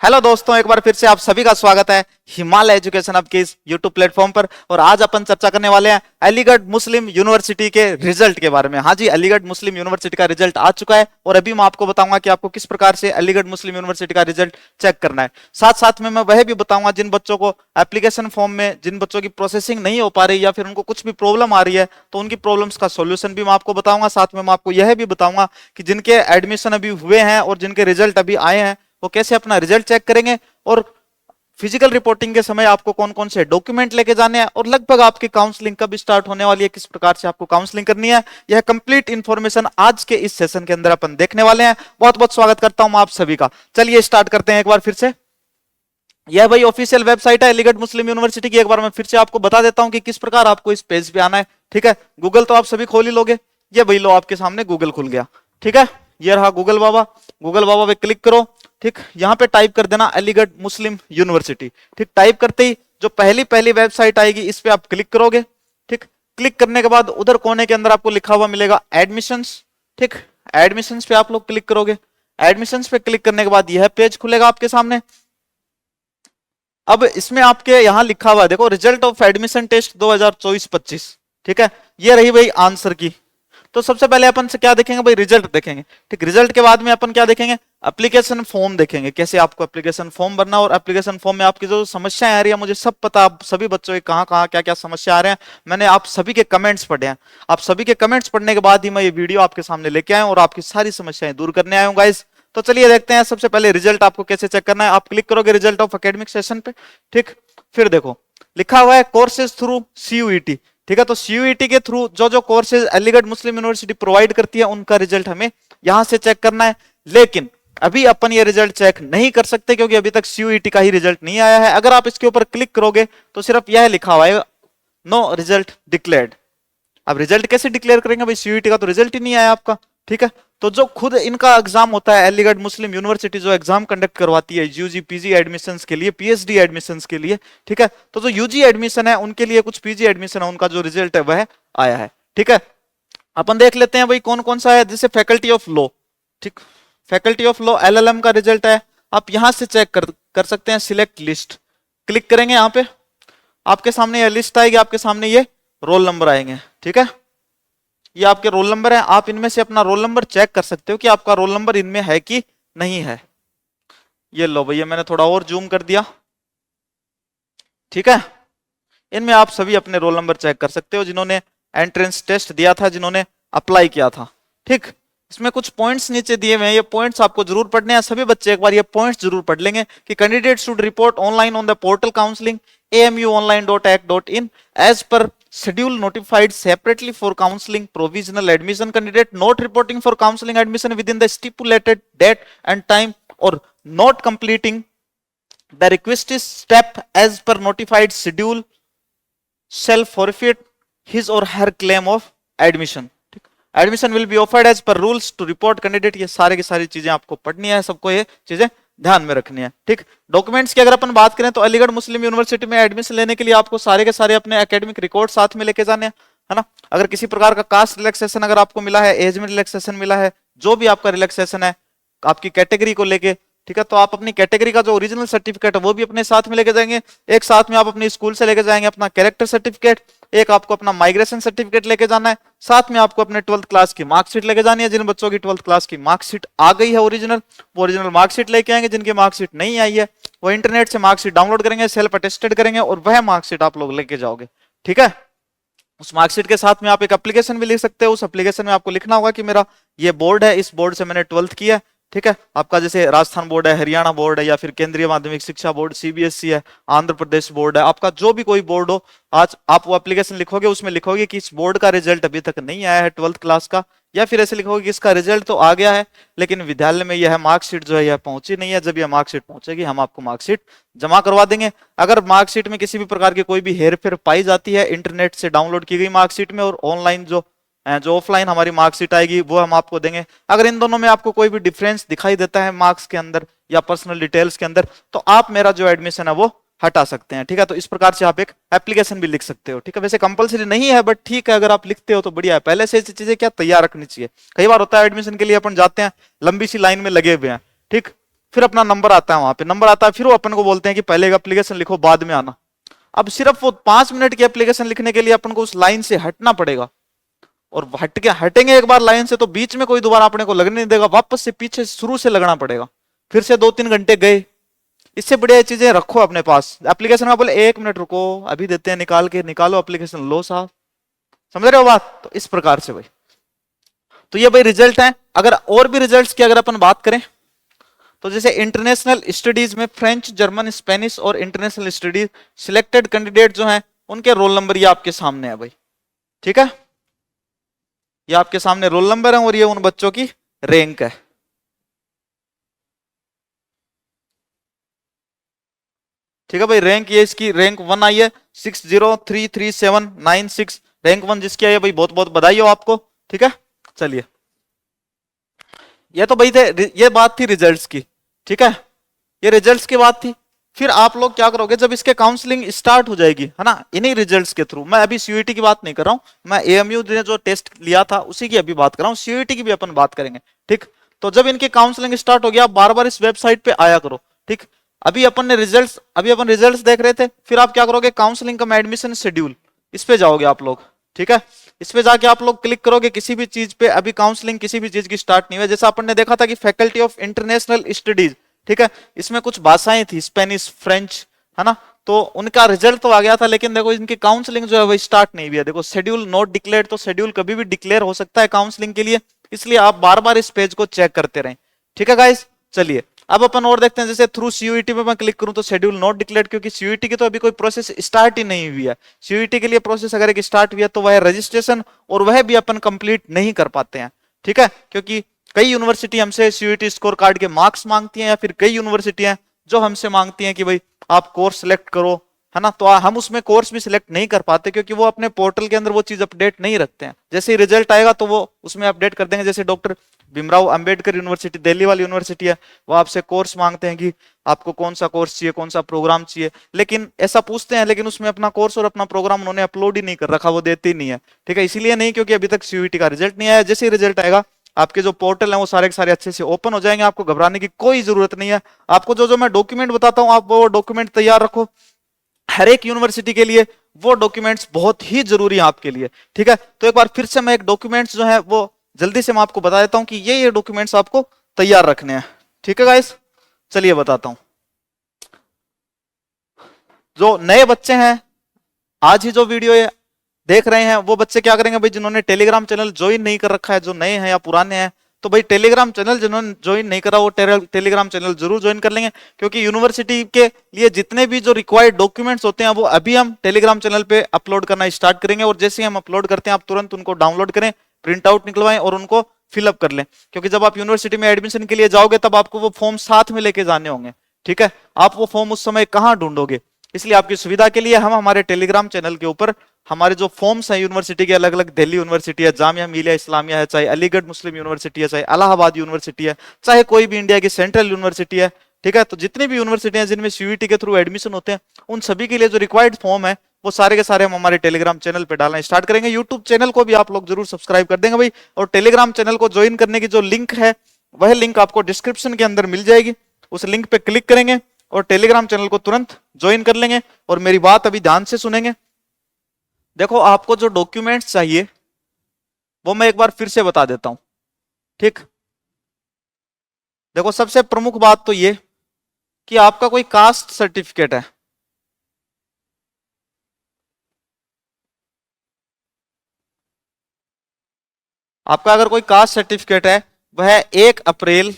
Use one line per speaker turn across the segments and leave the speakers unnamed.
Hello दोस्तों, एक बार फिर से आप सभी का स्वागत है हिमालय एजुकेशन अब के इस यूट्यूब प्लेटफॉर्म पर। और आज अपन चर्चा करने वाले हैं अलीगढ़ मुस्लिम यूनिवर्सिटी के रिजल्ट के बारे में। हाँ जी, अलीगढ़ मुस्लिम यूनिवर्सिटी का रिजल्ट आ चुका है और अभी मैं आपको बताऊंगा कि आपको किस प्रकार से अलीगढ़ मुस्लिम यूनिवर्सिटी का रिजल्ट चेक करना है। साथ साथ में मैं वह भी बताऊंगा जिन बच्चों को एप्लीकेशन फॉर्म में जिन बच्चों की प्रोसेसिंग नहीं हो पा रही या फिर उनको कुछ भी प्रॉब्लम आ रही है तो उनकी प्रॉब्लम्स का सोल्यूशन भी मैं आपको बताऊंगा। साथ में मैं आपको यह भी बताऊंगा कि जिनके एडमिशन अभी हुए हैं और जिनके रिजल्ट अभी आए हैं वो कैसे अपना रिजल्ट चेक करेंगे और फिजिकल रिपोर्टिंग के समय आपको कौन कौन से डॉक्यूमेंट लेके जाने हैं और लगभग आपकी काउंसलिंग कब स्टार्ट होने वाली है, किस प्रकार से आपको काउंसलिंग करनी है। यह कंप्लीट इंफॉर्मेशन आज के इस सेशन के अंदर अपन देखने वाले हैं। बहुत बहुत स्वागत करता हूं आप सभी का। चलिए स्टार्ट करते हैं एक बार फिर से। यह भाई ऑफिशियल वेबसाइट है अलीगढ़ मुस्लिम यूनिवर्सिटी की। एक बार मैं फिर से आपको बता देता हूं कि किस प्रकार आपको इस पेज पे आना है। ठीक है, गूगल तो आप सभी खोल ही लोगे। ये भाई लो, आपके सामने गूगल खुल गया। ठीक है, ये रहा गूगल बाबा। गूगल बाबा पे क्लिक करो। ठीक, यहां पे टाइप कर देना अलीगढ़ मुस्लिम यूनिवर्सिटी। ठीक, टाइप करते ही जो पहली पहली वेबसाइट आएगी इस पे आप क्लिक करोगे। ठीक, क्लिक करने के बाद उधर कोने के अंदर आपको लिखा हुआ मिलेगा एडमिशंस। ठीक, एडमिशंस पे आप लोग क्लिक करोगे। एडमिशंस पे क्लिक करने के बाद यह पेज खुलेगा आपके सामने। अब इसमें आपके यहां लिखा हुआ है, देखो, रिजल्ट ऑफ एडमिशन टेस्ट 2024-25। ठीक है, ये रही भाई आंसर की। तो सबसे पहले अपन से क्या देखेंगे भाई, रिजल्ट देखेंगे। ठीक, रिजल्ट के बाद में अपन क्या देखेंगे, एप्लीकेशन फॉर्म देखेंगे, कैसे आपको एप्लीकेशन फॉर्म भरना। और एप्लीकेशन फॉर्म में आपकी जो समस्याएं आ रही है मुझे सब पता, आप सभी बच्चों के कहां कहां क्या क्या समस्या आ रहे हैं। मैंने आप सभी के कमेंट्स पढ़े हैं। आप सभी के कमेंट्स पढ़ने के बाद ही मैं ये वीडियो आपके सामने लेके आया हूं और आपकी सारी समस्याएं दूर करने आया हूं गाइस। तो चलिए देखते हैं सबसे पहले रिजल्ट आपको कैसे चेक करना है। आप क्लिक करोगे रिजल्ट ऑफ एकेडमिक सेशन पे। ठीक, फिर देखो लिखा हुआ है कोर्सेज थ्रू सीयूईटी। ठीक है, तो सीयूईटी के थ्रू जो जो कोर्सेज अलीगढ़ मुस्लिम यूनिवर्सिटी प्रोवाइड करती है उनका रिजल्ट हमें यहां से चेक करना है। लेकिन अभी अपन ये रिजल्ट चेक नहीं कर सकते क्योंकि अभी तक सीयूईटी का ही रिजल्ट नहीं आया है। अगर आप इसके ऊपर क्लिक करोगे तो सिर्फ यह लिखा हुआ है नो रिजल्ट डिक्लेयर्ड। अब रिजल्ट कैसे डिक्लेयर करेंगे भाई, सीयूईटी का तो रिजल्ट ही नहीं आया आपका। ठीक है, तो जो खुद इनका एग्जाम होता है अलीगढ़ मुस्लिम यूनिवर्सिटी जो एग्जाम कंडक्ट करवाती है यूजी पीजी एडमिशंस के लिए, पीएचडी एडमिशंस के लिए। ठीक है, तो जो यूजी एडमिशन है उनके लिए, कुछ पीजी एडमिशन है उनका जो रिजल्ट है वह आया है। ठीक है, अपन देख लेते हैं भाई कौन कौन सा है। जैसे फैकल्टी ऑफ लॉ। ठीक, फैकल्टी ऑफ लॉ एलएलएम का रिजल्ट है। आप यहां से चेक कर सकते हैं। सिलेक्ट लिस्ट क्लिक करेंगे, यहां पे आपके सामने यह लिस्ट आएगी, आपके सामने ये रोल नंबर आएंगे। ठीक है, ये आपके रोल नंबर है। आप इनमें से अपना रोल नंबर चेक कर सकते हो कि आपका रोल नंबर इनमें है कि नहीं है। ये लो भैया, मैंने थोड़ा और जूम कर दिया। ठीक है, इनमें आप सभी अपने रोल नंबर चेक कर सकते हो जिन्होंने एंट्रेंस टेस्ट दिया था, जिन्होंने अप्लाई किया था। ठीक, इसमें कुछ पॉइंट्स नीचे दिए हुए हैं, ये पॉइंट्स आपको जरूर पढ़ने हैं। सभी बच्चे एक बार ये पॉइंट्स जरूर पढ़ लेंगे कि candidate should report online on the portal counselling amuonline.ac.in as per schedule notified separately for counseling provisional admission candidate not reporting for counseling admission within the stipulated date and time or not completing the requested step as per notified schedule shall forfeit his or her claim of admission. Admission will be offered as per rules to report candidate. ये सारे की सारी चीजें आपको पढ़नी है, सबको ये चीजें ध्यान में रखनी है। ठीक, डॉक्यूमेंट्स की अगर अपन बात करें तो अलीगढ़ मुस्लिम यूनिवर्सिटी में एडमिशन लेने के लिए आपको सारे के सारे अपने एकेडमिक रिकॉर्ड साथ में लेके जाने हैं, है ना। अगर किसी प्रकार का कास्ट रिलैक्सेशन अगर आपको मिला है, एज में रिलैक्सेशन मिला है, जो भी आपका रिलैक्सेशन है आपकी कैटेगरी को लेके, ठीक है, तो आप अपनी कैटेगरी का जो ओरिजिनल सर्टिफिकेट है वो भी अपने साथ में लेके जाएंगे। एक साथ में आप अपनी स्कूल से लेके जाएंगे अपना कैरेक्टर सर्टिफिकेट, एक आपको अपना माइग्रेशन सर्टिफिकेट लेके जाना है, साथ में आपको अपने 12th क्लास की मार्कशीट लेके जानी है। जिन बच्चों की 12th क्लास की मार्कशीट आ गई है ओरिजिनल, वो ओरिजिनल मार्कशीट लेके आएंगे। जिनकी मार्कशीट नहीं आई है वो इंटरनेट से मार्कशीट डाउनलोड करेंगे, सेल्फ अटेस्टेड करेंगे और वह मार्कशीट आप लोग लेके जाओगे। ठीक है, उस मार्कशीट के साथ में आप एक एप्लीकेशन भी लिख सकते हो। उस एप्लीकेशन में आपको लिखना होगा कि मेरा ये बोर्ड है, इस बोर्ड से मैंने 12th किया। ठीक है, आपका जैसे राजस्थान बोर्ड है, हरियाणा बोर्ड है, या फिर केंद्रीय माध्यमिक शिक्षा बोर्ड सीबीएसई है, आंध्र प्रदेश बोर्ड है, आपका जो भी कोई बोर्ड हो, आज आप वो एप्लीकेशन लिखोगे, उसमें लिखोगे कि इस बोर्ड का रिजल्ट अभी तक नहीं आया है 12th क्लास का, या फिर ऐसे लिखोगे कि इसका रिजल्ट तो आ गया है लेकिन विद्यालय में यह मार्कशीट जो है यह पहुंची नहीं है। जब यह मार्कशीट पहुंचेगी हम आपको मार्कशीट जमा करवा देंगे। अगर मार्कशीट में किसी भी प्रकार की कोई भी हेरफेर पाई जाती है इंटरनेट से डाउनलोड की गई मार्कशीट में और ऑनलाइन जो ऑफलाइन हमारी मार्कशीट आएगी वो हम आपको देंगे, अगर इन दोनों में आपको कोई भी डिफरेंस दिखाई देता है मार्क्स के अंदर या पर्सनल डिटेल्स के अंदर तो आप मेरा जो एडमिशन है वो हटा सकते हैं। ठीक है, तो इस प्रकार से आप एक एप्लीकेशन भी लिख सकते हो। ठीक है, वैसे कंपलसरी नहीं है बट ठीक है, अगर आप लिखते हो तो बढ़िया है। पहले से ऐसी चीजें क्या तैयार रखनी चाहिए। कई बार होता है एडमिशन के लिए अपन जाते हैं, लंबी सी लाइन में लगे हुए हैं, ठीक, फिर अपना नंबर आता है, वहां पे नंबर आता है, फिर वो अपन को बोलते हैं कि पहले एक एप्लीकेशन लिखो बाद में आना। अब सिर्फ वो 5 मिनट की एप्लीकेशन लिखने के लिए अपन को उस लाइन से हटना पड़ेगा, और हटेंगे एक बार लाइन से तो बीच में कोई दोबारा अपने को लगने नहीं देगा, वापस से पीछे शुरू से लगना पड़ेगा, फिर से 2-3 घंटे गए। इससे बढ़िया चीजें रखो अपने पास। एप्लीकेशन का बोले 1 मिनट रुको अभी देते हैं निकाल के, निकालो एप्लीकेशन, लो साहब, समझ रहे हो बात? तो इस प्रकार से भाई, तो ये भाई रिजल्ट है। अगर और भी रिजल्ट्स की अगर अपन बात करें तो जैसे इंटरनेशनल स्टडीज में फ्रेंच, जर्मन, स्पेनिश और इंटरनेशनल स्टडीज सिलेक्टेड कैंडिडेट जो हैं उनके रोल नंबर ये आपके सामने है भाई, ठीक है, ये आपके सामने रोल नंबर है और ये उन बच्चों की रैंक है। ठीक है भाई, रैंक ये इसकी रैंक 1 आई है 60333796, रैंक 1 जिसकी आई है भाई, बहुत बहुत बधाई हो आपको। ठीक है, चलिए, ये तो भाई थे, ये बात थी रिजल्ट्स की। ठीक है, ये रिजल्ट्स की बात थी। फिर आप लोग क्या करोगे जब इसके काउंसलिंग स्टार्ट हो जाएगी, है ना, इन्हीं रिजल्ट्स के थ्रू। मैं अभी सीयूईटी की बात नहीं कर रहा हूं, मैं एएमयू ने जो टेस्ट लिया था उसी की अभी बात कर रहा हूं, सीयूईटी की भी अपन बात करेंगे। ठीक, तो जब इनकी काउंसलिंग स्टार्ट हो गया, आप बार बार इस वेबसाइट पे आया करो। ठीक, अभी अपन रिजल्ट्स देख रहे थे, फिर आप क्या करोगे, काउंसलिंग कम एडमिशन शेड्यूल, इस पे जाओगे आप लोग। ठीक है, इस पे जाके आप लोग क्लिक करोगे किसी भी चीज पे, अभी काउंसलिंग किसी भी चीज की स्टार्ट नहीं हुई। जैसा अपन ने देखा था कि फैकल्टी ऑफ इंटरनेशनल स्टडीज, ठीक है, इसमें कुछ भाषाएं थी, स्पेनिश, फ्रेंच, है ना, तो उनका रिजल्ट तो आ गया था, लेकिन देखो इनकी काउंसलिंग जो है वो स्टार्ट नहीं हुई है। देखो शेड्यूल नॉट डिक्लेयर्ड, तो शेड्यूल कभी भी डिक्लेयर हो सकता है काउंसलिंग के लिए, इसलिए आप बार बार इस पेज को चेक करते रहें। ठीक है गाइस, चलिए अब अपन और देखते हैं। जैसे थ्रू सीयूईटी पे मैं क्लिक करूं तो शेड्यूल नॉट डिक्लेयर्ड, क्योंकि सीयूईटी की तो अभी कोई प्रोसेस स्टार्ट ही नहीं हुई है। सीयूईटी के लिए प्रोसेस अगर एक स्टार्ट हुई है तो वह रजिस्ट्रेशन, और वह भी अपन कंप्लीट नहीं कर पाते हैं। ठीक है, क्योंकि कई यूनिवर्सिटी हमसे सीयूईटी स्कोर कार्ड के मार्क्स मांगती हैं, या फिर कई यूनिवर्सिटी हैं जो हमसे मांगती हैं कि भाई आप कोर्स सिलेक्ट करो, है ना, तो हम उसमें कोर्स भी सिलेक्ट नहीं कर पाते, क्योंकि वो अपने पोर्टल के अंदर वो चीज अपडेट नहीं रखते हैं। जैसे ही रिजल्ट आएगा तो वो उसमें अपडेट कर देंगे। जैसे डॉक्टर भीमराव अंबेडकर यूनिवर्सिटी, दिल्ली वाली यूनिवर्सिटी है, वो आपसे कोर्स मांगते हैं कि आपको कौन सा कोर्स चाहिए, कौन सा प्रोग्राम चाहिए, लेकिन ऐसा पूछते हैं, लेकिन उसमें अपना कोर्स और अपना प्रोग्राम उन्होंने अपलोड ही नहीं कर रखा, वो देते ही नहीं है। ठीक है, इसीलिए नहीं, क्योंकि अभी तक सीयूईटी का रिजल्ट नहीं आया। जैसे ही रिजल्ट आएगा आपके जो पोर्टल है वो सारे के सारे अच्छे से ओपन हो जाएंगे, आपको घबराने की कोई जरूरत नहीं है। आपको जो जो मैं डॉक्यूमेंट बताता हूं आप वो डॉक्यूमेंट तैयार रखो, हर एक यूनिवर्सिटी के लिए वो डॉक्यूमेंट्स बहुत ही जरूरी है आपके लिए। ठीक है, तो एक बार फिर से मैं एक डॉक्यूमेंट्स जो है वो जल्दी से मैं आपको बता देता हूं कि ये डॉक्यूमेंट्स आपको तैयार रखने हैं। ठीक है गाइस, चलिए बताता हूं। जो नए बच्चे हैं, आज ही जो वीडियो ये देख रहे हैं, वो बच्चे क्या करेंगे भाई, जिन्होंने टेलीग्राम चैनल ज्वाइन नहीं कर रखा है, जो नए हैं या पुराने हैं, तो भाई टेलीग्राम चैनल जिन्होंने ज्वाइन नहीं करा वो टेलीग्राम चैनल जरूर ज्वाइन कर लेंगे, क्योंकि यूनिवर्सिटी के लिए जितने भी जो रिक्वायर्ड डॉक्यूमेंट्स होते हैं वो अभी हम टेलीग्राम चैनल पे अपलोड करना स्टार्ट करेंगे। और जैसे ही हम अपलोड करते हैं आप तुरंत उनको डाउनलोड करें, प्रिंट आउट निकलवाएं और उनको फिलअप कर लें, क्योंकि जब आप यूनिवर्सिटी में एडमिशन के लिए जाओगे तब आपको वो फॉर्म साथ में लेके जाने होंगे। ठीक है, आप वो फॉर्म उस समय कहाँ ढूंढोगे, इसलिए आपकी सुविधा के लिए हम हमारे टेलीग्राम चैनल के ऊपर हमारे जो फॉर्म्स हैं यूनिवर्सिटी के, अलग अलग, दिल्ली यूनिवर्सिटी है, जामिया मिलिया इस्लामिया है, चाहे अलीगढ़ मुस्लिम यूनिवर्सिटी है, चाहे इलाहाबाद यूनिवर्सिटी है, चाहे कोई भी इंडिया की सेंट्रल यूनिवर्सिटी है, ठीक है, तो जितनी भी यूनिवर्सिटी हैं जिनमें सीयूईटी के थ्रू एडमिशन होते हैं, उन सभी के लिए जो रिक्वायर्ड फॉर्म है वो सारे के सारे हम हमारे टेलीग्राम चैनल पे डालना स्टार्ट करेंगे। यूट्यूब चैनल को भी आप लोग जरूर सब्सक्राइब कर देंगे भाई, और टेलीग्राम चैनल को ज्वाइन करने की जो लिंक है वह लिंक आपको डिस्क्रिप्शन के अंदर मिल जाएगी, उस लिंक पे क्लिक करेंगे और टेलीग्राम चैनल को तुरंत ज्वाइन कर लेंगे। और मेरी बात अभी ध्यान से सुनेंगे। देखो आपको जो डॉक्यूमेंट्स चाहिए वो मैं एक बार फिर से बता देता हूं। ठीक, देखो सबसे प्रमुख बात तो ये कि आपका कोई कास्ट सर्टिफिकेट है, आपका अगर कोई कास्ट सर्टिफिकेट है वह 1 अप्रैल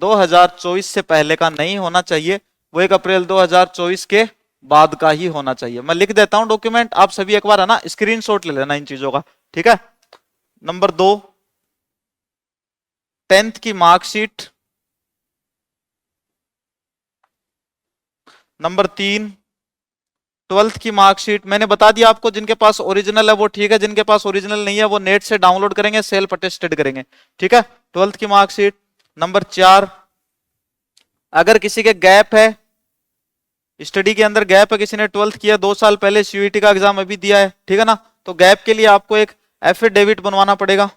2024 से पहले का नहीं होना चाहिए, वो 1 अप्रैल 2024 के बाद का ही होना चाहिए। मैं लिख देता हूं डॉक्यूमेंट, आप सभी एक बार है ना स्क्रीनशॉट ले लेना इन चीजों का। ठीक है, नंबर 2 10th की मार्कशीट, नंबर 3 12th की मार्कशीट। मैंने बता दिया आपको, जिनके पास ओरिजिनल है वो ठीक है, जिनके पास ओरिजिनल नहीं है वो नेट से डाउनलोड करेंगे, सेल्फ अटेस्टेड करेंगे। ठीक है, 12th की मार्कशीट। नंबर 4 अगर किसी के गैप है, स्टडी के अंदर गैप है, किसी ने 12th किया 2 साल पहले, सीयूईटी का एग्जाम अभी दिया है, ठीक है ना, तो गैप के लिए आपको एक एफिडेविट बनवाना पड़ेगा।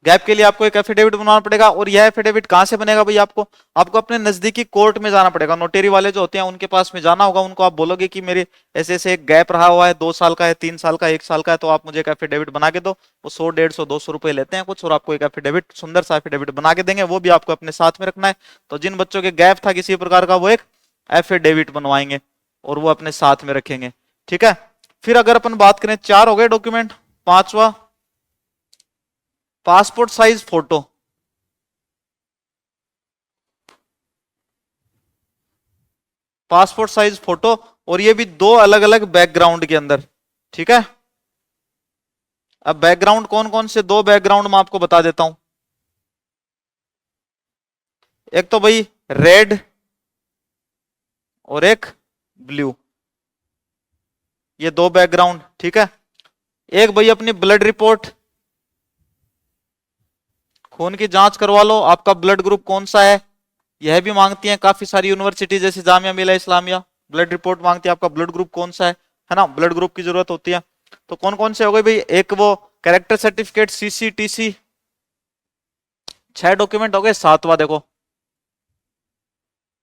गैप के लिए आपको एक एफिडेविट बनवाना पड़ेगा, और यह एफिडेविट कहां से बनेगा भाई? आपको आपको अपने नजदीकी कोर्ट में जाना पड़ेगा, नोटेरी वाले जो होते हैं उनके पास में जाना होगा, उनको आप बोलोगे कि मेरे ऐसे ऐसे एक गैप रहा हुआ है, 2 साल का है, 3 साल का, 1 साल का है, तो आप मुझे एक एफिडेविट बना के दो। वो 100, 150, 200 रुपए लेते हैं कुछ, और आपको एक एफिडेविट, सुंदर सा एफिडेविट बना के देंगे, वो भी आपको अपने साथ में रखना है। तो जिन बच्चों के गैप था किसी प्रकार का, वो एक एफिडेविट बनवाएंगे और वो अपने साथ में रखेंगे, ठीक है। फिर अगर अपन बात करें, 4 हो गए डॉक्यूमेंट। पांचवा, passport size photo. Passport size photo, और ये भी 2 अलग अलग बैकग्राउंड के अंदर, ठीक है। अब बैकग्राउंड कौन कौन से 2 बैकग्राउंड मैं आपको बता देता हूं। एक तो भाई रेड और एक ब्लू, ये 2 बैकग्राउंड, ठीक है। एक भाई अपनी ब्लड रिपोर्ट, खून की जांच करवा लो, आपका ब्लड ग्रुप कौन सा है, यह भी मांगती हैं काफी सारी यूनिवर्सिटी, जैसे जामिया मिलिया इस्लामिया ब्लड रिपोर्ट मांगती है, आपका ब्लड ग्रुप कौन सा है ना, ब्लड ग्रुप की जरूरत होती है। तो कौन कौन से हो गए भाई? एक वो character certificate, CC, TC, 6 document हो गए। सातवां देखो,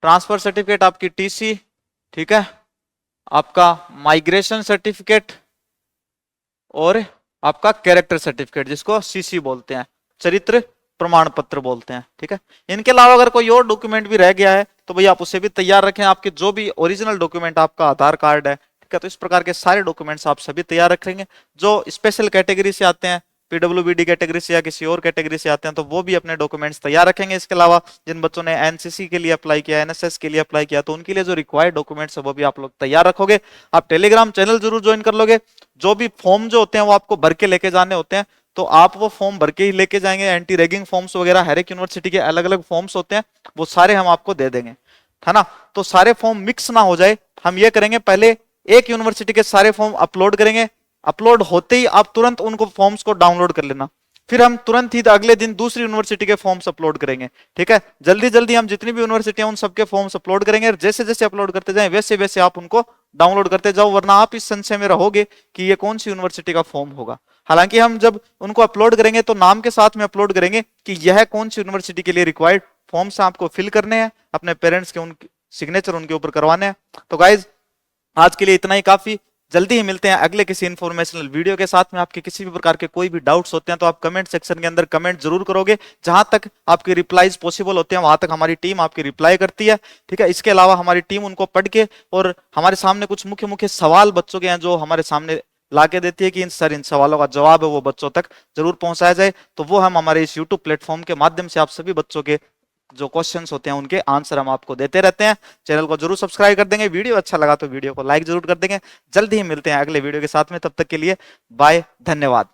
ट्रांसफर सर्टिफिकेट, आपकी टीसी, ठीक है, आपका माइग्रेशन सर्टिफिकेट, और आपका कैरेक्टर सर्टिफिकेट, जिसको सीसी बोलते हैं, चरित्र प्रमाण पत्र बोलते हैं, ठीक है। इनके अलावा अगर कोई और डॉक्यूमेंट भी रह गया है तो भैया आप उसे भी तैयार रखें। आपके जो भी ओरिजिनल डॉक्यूमेंट, आपका आधार कार्ड है, ठीक है, तो इस प्रकार के सारे डॉक्यूमेंट्स आप सभी तैयार रखेंगे। जो स्पेशल कैटेगरी से आते हैं, पीडब्ल्यूबीडी कैटेगरी से या किसी और कैटेगरी से आते हैं, तो वो भी अपने डॉक्यूमेंट्स तैयार रखेंगे। इसके अलावा जिन बच्चों ने एनसीसी के लिए अप्लाई किया, एनएसएस के लिए अप्लाई किया, तो उनके लिए जो रिक्वायर्ड डॉक्यूमेंट्स है वो भी आप लोग तैयार रखोगे। आप टेलीग्राम चैनल जरूर ज्वाइन कर लोगे। जो भी फॉर्म जो होते हैं वो आपको भर के लेके जाने होते हैं, तो आप वो फॉर्म भर के ही लेके जाएंगे। एंटी रैगिंग फॉर्म्स वगैरह, हर एक यूनिवर्सिटी के अलग अलग फॉर्म्स होते हैं, वो सारे हम आपको दे देंगे, है ना। तो सारे फॉर्म मिक्स ना हो जाए, हम ये करेंगे, पहले एक यूनिवर्सिटी के सारे फॉर्म अपलोड करेंगे, अपलोड होते ही आप तुरंत उनको फॉर्म्स को डाउनलोड कर लेना, फिर हम तुरंत ही अगले दिन दूसरी यूनिवर्सिटी के फॉर्म्स अपलोड करेंगे, ठीक है। जल्दी जल्दी हम जितनी भी यूनिवर्सिटी हैं उन सबके फॉर्म्स अपलोड करेंगे, और जैसे जैसे अपलोड करते जाएं वैसे वैसे आप उनको डाउनलोड करते जाओ, वरना आप इस संशय में रहोगे कि ये कौन सी यूनिवर्सिटी का फॉर्म होगा। हालांकि हम जब उनको अपलोड करेंगे तो नाम के साथ में अपलोड करेंगे कि यह कौन सी यूनिवर्सिटी के लिए रिक्वायर्ड फॉर्म्स आपको फिल करने हैं, अपने पेरेंट्स के उनके सिग्नेचर उनके ऊपर करवाने हैं। तो गाइज आज के लिए इतना ही काफी। जल्दी ही मिलते हैं अगले किसी इन्फॉर्मेशनल वीडियो के साथ में। आपके किसी भी प्रकार के कोई भी डाउट्स होते हैं तो आप कमेंट सेक्शन के अंदर कमेंट जरूर करोगे, जहां तक आपके रिप्लाईज पॉसिबल होते हैं वहां तक हमारी टीम आपकी रिप्लाई करती है, ठीक है। इसके अलावा हमारी टीम उनको पढ़ के, और हमारे सामने कुछ मुख्य मुख्य सवाल बच्चों के हैं जो हमारे सामने लाके देती है कि इन सर इन सवालों का जवाब है वो बच्चों तक जरूर पहुंचाया जाए, तो वो हम हमारे इस यूट्यूब प्लेटफॉर्म के माध्यम से आप सभी बच्चों के जो क्वेश्चंस होते हैं उनके आंसर हम आपको देते रहते हैं। चैनल को जरूर सब्सक्राइब कर देंगे, वीडियो अच्छा लगा तो वीडियो को लाइक जरूर कर देंगे। जल्दी ही मिलते हैं अगले वीडियो के साथ में, तब तक के लिए बाय, धन्यवाद।